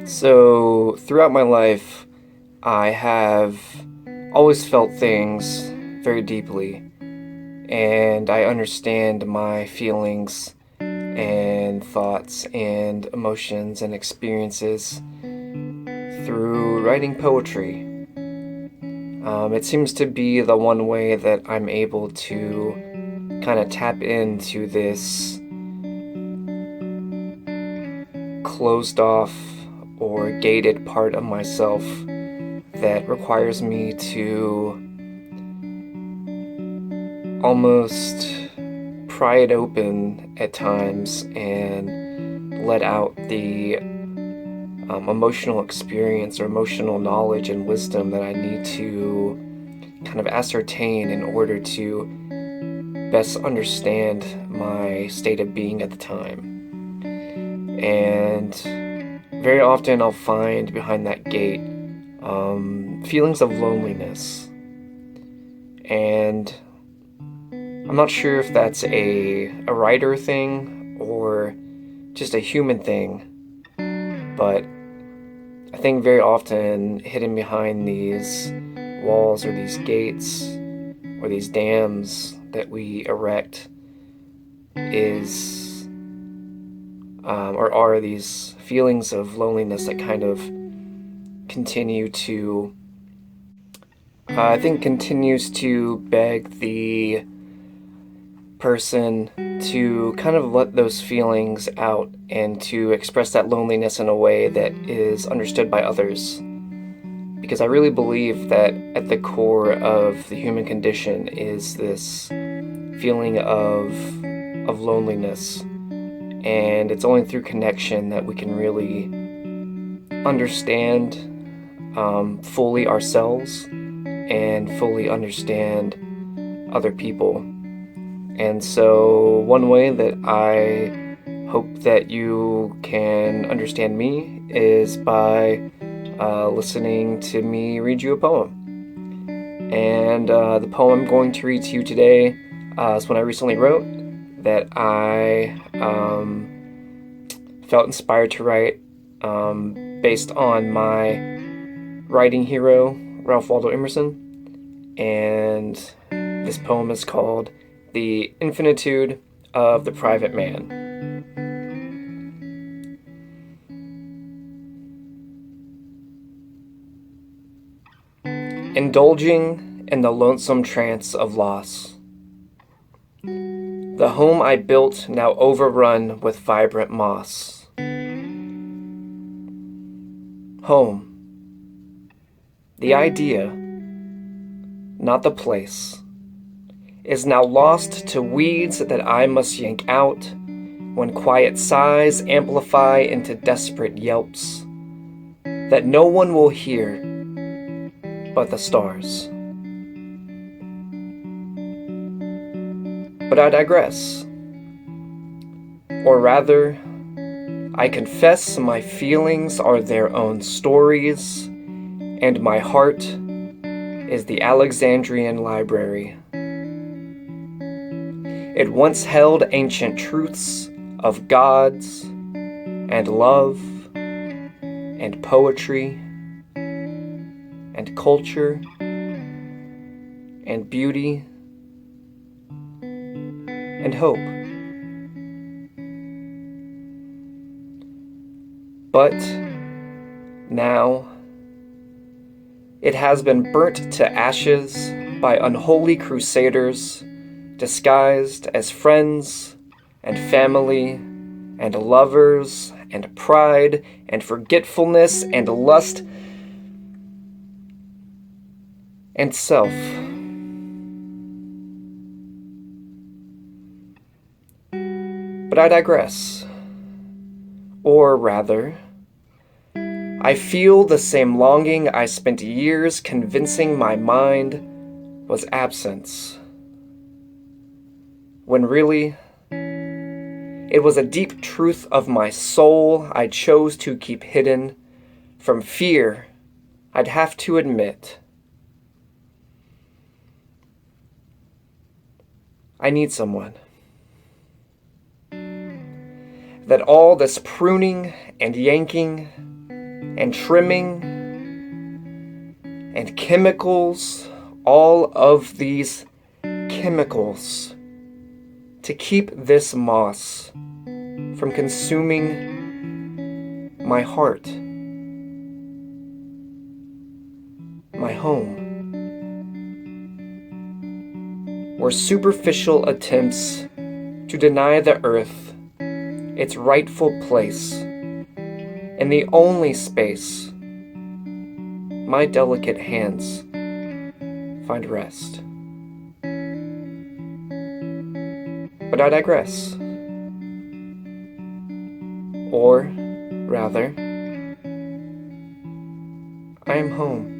So, throughout my life, I have always felt things very deeply, and I understand my feelings and thoughts and emotions and experiences through writing poetry. It seems to be the one way that I'm able to kind of tap into this closed off or gated part of myself that requires me to almost pry it open at times and let out the emotional experience or emotional knowledge and wisdom that I need to kind of ascertain in order to best understand my state of being at the time. And very often I'll find behind that gate feelings of loneliness. And I'm not sure if that's a writer thing or just a human thing, but I think very often hidden behind these walls or these gates or these dams that we erect is or are these feelings of loneliness that kind of continue to continues to beg the person to kind of let those feelings out and to express that loneliness in a way that is understood by others. Because I really believe that at the core of the human condition is this feeling of loneliness. And it's only through connection that we can really understand fully ourselves and fully understand other people. And so one way that I hope that you can understand me is by listening to me read you a poem. And the poem I'm going to read to you today is one I recently wrote that I felt inspired to write based on my writing hero, Ralph Waldo Emerson. And this poem is called The Infinitude of the Private Man. Indulging in the lonesome trance of loss. The home I built now overrun with vibrant moss. Home. The idea, not the place, is now lost to weeds that I must yank out when quiet sighs amplify into desperate yelps that no one will hear but the stars. But I digress. Or rather, I confess my feelings are their own stories, and my heart is the Alexandrian library. It once held ancient truths of gods and love and poetry and culture and beauty and hope. But now it has been burnt to ashes by unholy crusaders disguised as friends and family and lovers and pride and forgetfulness and lust and self. But I digress. Or rather, I feel the same longing I spent years convincing my mind was absence, when really, it was a deep truth of my soul I chose to keep hidden from fear I'd have to admit. I need someone. That all this pruning and yanking and trimming and chemicals, all of these chemicals to keep this moss from consuming my heart, my home, were superficial attempts to deny the earth its rightful place in the only space my delicate hands find rest. But I digress. Or, rather, I am home.